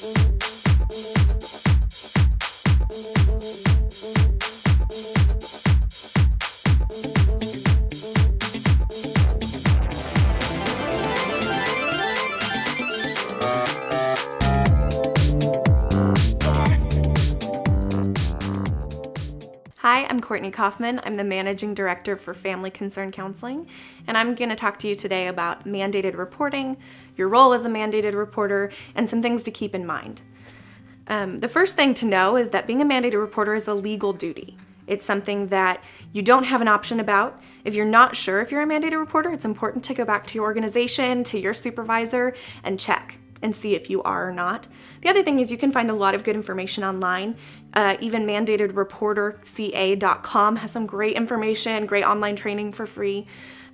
Hi, I'm Courtney Kaufman. I'm the Managing Director for Family Concern Counseling, and I'm going to talk to you today about mandated reporting, your role as a mandated reporter, and some things to keep in mind. The first thing to know is that being a mandated reporter is a legal duty. It's something that you don't have an option about. If you're not sure if you're a mandated reporter, it's important to go back to your organization, to your supervisor, and check and see if you are or not. The other thing is you can find a lot of good information online. Even mandatedreporterca.com has some great information, great online training for free.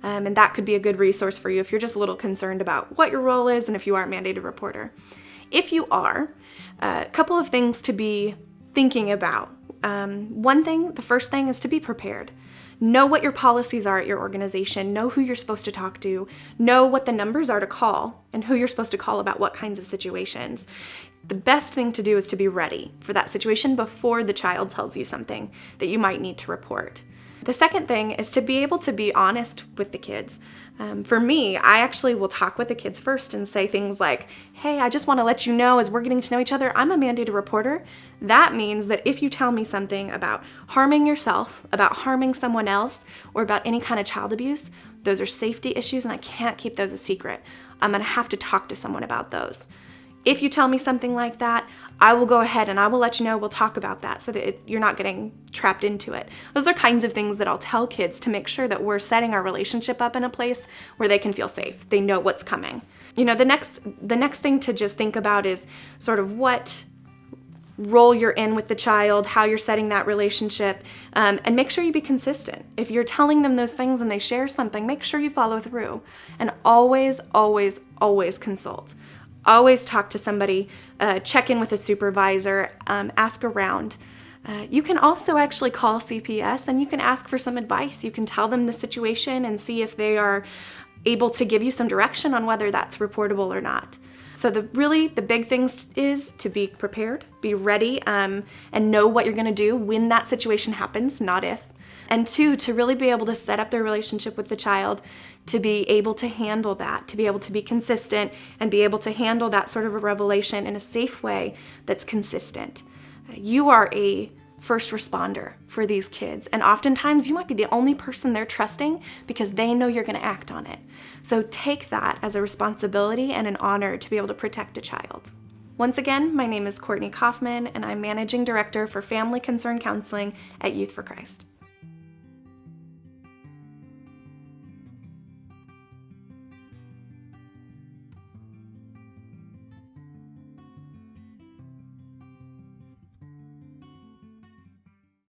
And that could be a good resource for you if you're just a little concerned about what your role is and if you are a mandated reporter. If you are, a couple of things to be thinking about. The first thing is to be prepared. Know what your policies are at your organization, know who you're supposed to talk to, know what the numbers are to call, and who you're supposed to call about what kinds of situations. The best thing to do is to be ready for that situation before the child tells you something that you might need to report. The second thing is to be able to be honest with the kids. For me, I actually will talk with the kids first and say things like, hey, I just want to let you know as we're getting to know each other, I'm a mandated reporter. That means that if you tell me something about harming yourself, about harming someone else, or about any kind of child abuse, those are safety issues and I can't keep those a secret. I'm going to have to talk to someone about those. If you tell me something like that, I will go ahead and I will let you know, we'll talk about that so that you're not getting trapped into it. Those are kinds of things that I'll tell kids to make sure that we're setting our relationship up in a place where they can feel safe. They know what's coming. You know, the next thing to just think about is sort of what role you're in with the child, how you're setting that relationship, and make sure you be consistent. If you're telling them those things and they share something, make sure you follow through. And always, always, always consult. Always talk to somebody, check in with a supervisor, ask around. You can also actually call CPS and you can ask for some advice. You can tell them the situation and see if they are able to give you some direction on whether that's reportable or not. So the big things is to be prepared, be ready, and know what you're gonna do when that situation happens, not if. And two, to really be able to set up their relationship with the child, to be able to handle that, to be able to be consistent and be able to handle that sort of a revelation in a safe way that's consistent. You are a first responder for these kids, and oftentimes you might be the only person they're trusting because they know you're going to act on it. So take that as a responsibility and an honor to be able to protect a child. Once again, my name is Courtney Kaufman, and I'm Managing Director for Family Concern Counseling at Youth for Christ.